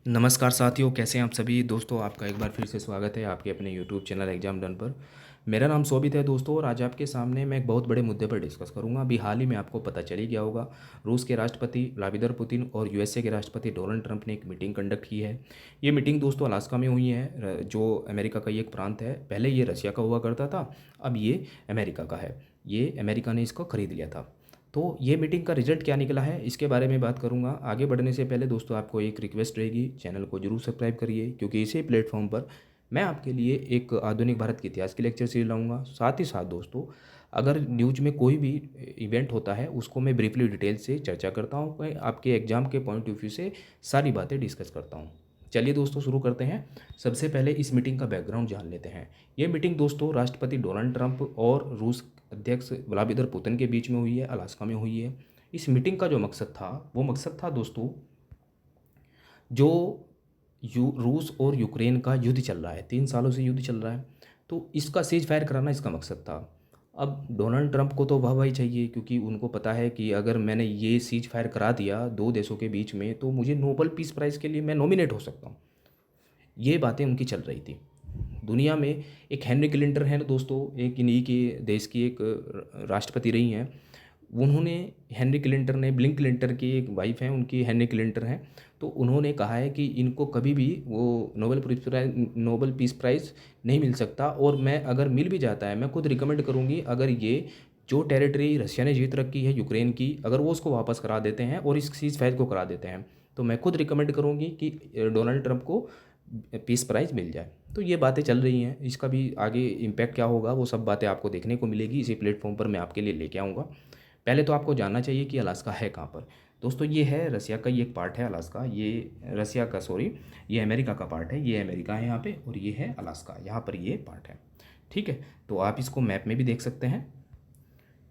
नमस्कार साथियों, कैसे हैं आप सभी दोस्तों। आपका एक बार फिर से स्वागत है आपके अपने यूट्यूब चैनल एग्जाम डन पर। मेरा नाम शोभित है दोस्तों, और आज आपके सामने मैं एक बहुत बड़े मुद्दे पर डिस्कस करूंगा। अभी हाल ही में आपको पता चल ही गया होगा, रूस के राष्ट्रपति व्लादिमीर पुतिन और यूएसए के राष्ट्रपति डोनाल्ड ट्रंप ने एक मीटिंग कंडक्ट की है। ये मीटिंग दोस्तों अलास्का में हुई है, जो अमेरिका का ही एक प्रांत है। पहले ये रशिया का हुआ करता था, अब ये अमेरिका का है। ये अमेरिका ने इसको खरीद लिया था। तो ये मीटिंग का रिजल्ट क्या निकला है, इसके बारे में बात करूंगा। आगे बढ़ने से पहले दोस्तों आपको एक रिक्वेस्ट रहेगी, चैनल को जरूर सब्सक्राइब करिए, क्योंकि इसी प्लेटफॉर्म पर मैं आपके लिए एक आधुनिक भारत के इतिहास की लेक्चर सीरीज लाऊंगा। साथ ही साथ दोस्तों, अगर न्यूज में कोई भी इवेंट होता है उसको मैं ब्रीफली डिटेल से चर्चा करता हूँ, मैं आपके एग्जाम के पॉइंट ऑफ व्यू से सारी बातें डिस्कस करता हूँ। चलिए दोस्तों शुरू करते हैं। सबसे पहले इस मीटिंग का बैकग्राउंड जान लेते हैं। ये मीटिंग दोस्तों राष्ट्रपति डोनाल्ड ट्रंप और रूस अध्यक्ष व्लादिमीर पुतिन के बीच में हुई है, अलास्का में हुई है। इस मीटिंग का जो मकसद था वो मकसद था दोस्तों, जो रूस और यूक्रेन का युद्ध चल रहा है, 3 सालों से युद्ध चल रहा है, तो इसका सीज फायर कराना इसका मकसद था। अब डोनाल्ड ट्रंप को तो वाहवाही चाहिए, क्योंकि उनको पता है कि अगर मैंने ये सीज फायर करा दिया दो देशों के बीच में तो मुझे नोबेल पीस प्राइज़ के लिए मैं नॉमिनेट हो सकता हूँ। ये बातें उनकी चल रही थी। दुनिया में एक हेनरी क्लिंटन है दोस्तों, एक इन्हीं के देश की एक राष्ट्रपति रही हैं। उन्होंने, हेनरी क्लिंटन ने, बिल क्लिंटन की एक वाइफ हैं, उनकी हेनरी क्लिंटन है, तो उन्होंने कहा है कि इनको कभी भी वो नोबेल पीस प्राइज़ नहीं मिल सकता, और मैं अगर मिल भी जाता है मैं खुद रिकमेंड करूँगी, अगर ये जो टेरिटरी रशिया ने जीत रखी है यूक्रेन की, अगर वो उसको वापस करा देते हैं और इस सीज फायर को करा देते हैं, तो मैं खुद रिकमेंड करूँगी कि डोनाल्ड ट्रंप को पीस प्राइज़ मिल जाए। तो ये बातें चल रही हैं, इसका भी आगे इम्पैक्ट क्या होगा वो सब बातें आपको देखने को मिलेगी, इसी प्लेटफॉर्म पर मैं आपके लिए लेके आऊँगा। पहले तो आपको जानना चाहिए कि अलास्का है कहाँ पर। दोस्तों ये है रसिया का ही एक पार्ट है अलास्का, ये रसिया का, सॉरी, ये अमेरिका का पार्ट है, ये अमेरिका है यहाँ पे, और ये है अलास्का, यहाँ पर ये पार्ट है। ठीक है, तो आप इसको मैप में भी देख सकते हैं।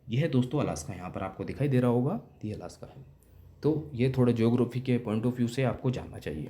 ये है दोस्तों अलास्का, यहाँ पर आपको दिखाई दे रहा होगा, ये अलास्का है। तो ये थोड़ा ज्योग्राफी के पॉइंट ऑफ व्यू से आपको जानना चाहिए।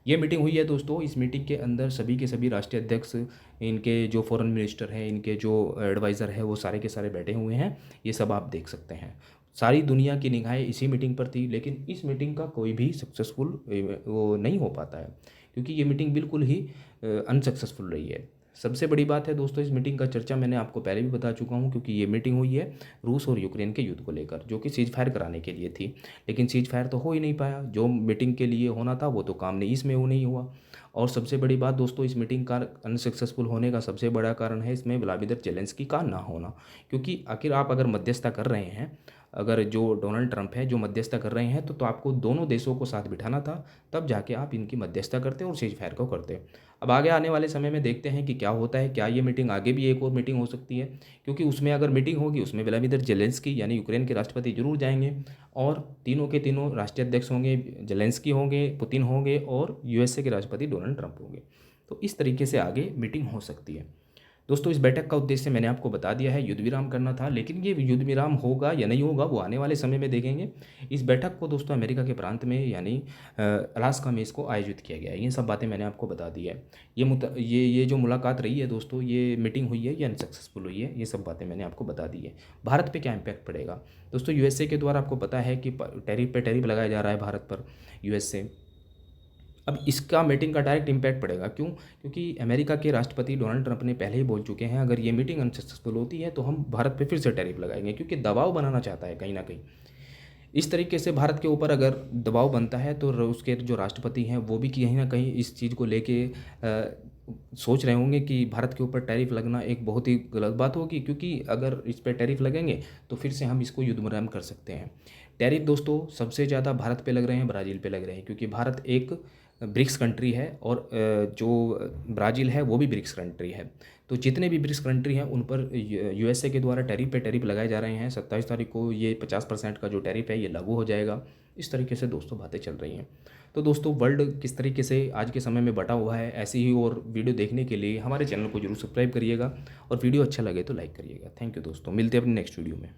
ये मीटिंग हुई है दोस्तों, इस मीटिंग के अंदर सभी के सभी राष्ट्रीय अध्यक्ष, इनके जो फॉरेन मिनिस्टर हैं, इनके जो एडवाइज़र है, वो सारे के सारे बैठे हुए हैं। ये सब आप देख सकते हैं। सारी दुनिया की निगाहें इसी मीटिंग पर थी, लेकिन इस मीटिंग का कोई भी सक्सेसफुल वो नहीं हो पाता है, क्योंकि ये मीटिंग बिल्कुल ही अनसक्सेसफुल रही है। सबसे बड़ी बात है दोस्तों, इस मीटिंग का चर्चा मैंने आपको पहले भी बता चुका हूँ, क्योंकि ये मीटिंग हुई है रूस और यूक्रेन के युद्ध को लेकर, जो कि सीज फायर कराने के लिए थी। लेकिन सीज फायर तो हो ही नहीं पाया, जो मीटिंग के लिए होना था वो तो काम नहीं, इसमें वो नहीं हुआ। और सबसे बड़ी बात दोस्तों, इस मीटिंग का अनसक्सेसफुल होने का सबसे बड़ा कारण है इसमें व्लादिमीर जेलेंस्की का ना होना। क्योंकि आखिर आप अगर मध्यस्थता कर रहे हैं, अगर जो डोनाल्ड ट्रंप है जो मध्यस्थता कर रहे हैं, तो आपको दोनों देशों को साथ बिठाना था, तब जाके आप इनकी मध्यस्थता करते और सीज फायर को करते। अब आगे आने वाले समय में देखते हैं कि क्या होता है, क्या ये मीटिंग आगे भी एक और मीटिंग हो सकती है, क्योंकि उसमें अगर मीटिंग होगी उसमें व्लादिमीर जेलेंस्की यानी यूक्रेन के राष्ट्रपति जरूर जाएंगे, और तीनों के तीनों राष्ट्रीय अध्यक्ष होंगे, जेलेंस्की होंगे, पुतिन होंगे, और यूएसए के राष्ट्रपति डोनाल्ड ट्रंप होंगे। तो इस तरीके से आगे मीटिंग हो सकती है। दोस्तों इस बैठक का उद्देश्य मैंने आपको बता दिया है, युद्ध विराम करना था, लेकिन ये युद्ध विराम होगा या नहीं होगा वो आने वाले समय में देखेंगे। इस बैठक को दोस्तों अमेरिका के प्रांत में यानी अलास्का में इसको आयोजित किया गया है। ये सब बातें मैंने आपको बता दी है। ये जो मुलाकात रही है दोस्तों, ये मीटिंग हुई है, ये अनसक्सेसफुल हुई है, ये सब बातें मैंने आपको बता दी है। भारत पे क्या इम्पैक्ट पड़ेगा दोस्तों, यूएसए के द्वारा आपको पता है कि टैरिफ पे टैरिफ लगाया जा रहा है भारत पर, यूएसए। अब इसका मीटिंग का डायरेक्ट इम्पैक्ट पड़ेगा, क्यों? क्योंकि अमेरिका के राष्ट्रपति डोनाल्ड ट्रंप ने पहले ही बोल चुके हैं, अगर ये मीटिंग अनसक्सेसफुल होती है तो हम भारत पे फिर से टैरिफ लगाएंगे, क्योंकि दबाव बनाना चाहता है कहीं ना कहीं। इस तरीके से भारत के ऊपर अगर दबाव बनता है तो उसके जो राष्ट्रपति हैं वो भी कहीं ना कहीं इस चीज़ को लेके सोच रहे होंगे कि भारत के ऊपर टैरिफ लगना एक बहुत ही गलत बात होगी, क्योंकि अगर इस पर टैरिफ लगेंगे तो फिर से हम इसको युद्ध विराम कर सकते हैं। टैरिफ दोस्तों सबसे ज़्यादा भारत पे लग रहे हैं, ब्राज़ील पे लग रहे हैं, क्योंकि भारत एक ब्रिक्स कंट्री है, और जो ब्राज़ील है वो भी ब्रिक्स कंट्री है। तो जितने भी ब्रिक्स कंट्री हैं उन पर यूएसए के द्वारा टैरिफ पे टैरिफ लगाए जा रहे हैं। 27 तारीख को ये 50% का जो टैरिफ है ये लागू हो जाएगा। इस तरीके से दोस्तों बातें चल रही हैं। तो दोस्तों वर्ल्ड किस तरीके से आज के समय में बटा हुआ है, ऐसी ही और वीडियो देखने के लिए हमारे चैनल को जरूर सब्सक्राइब करिएगा, और वीडियो अच्छा लगे तो लाइक करिएगा। थैंक यू दोस्तों, मिलते हैं अपने नेक्स्ट वीडियो में।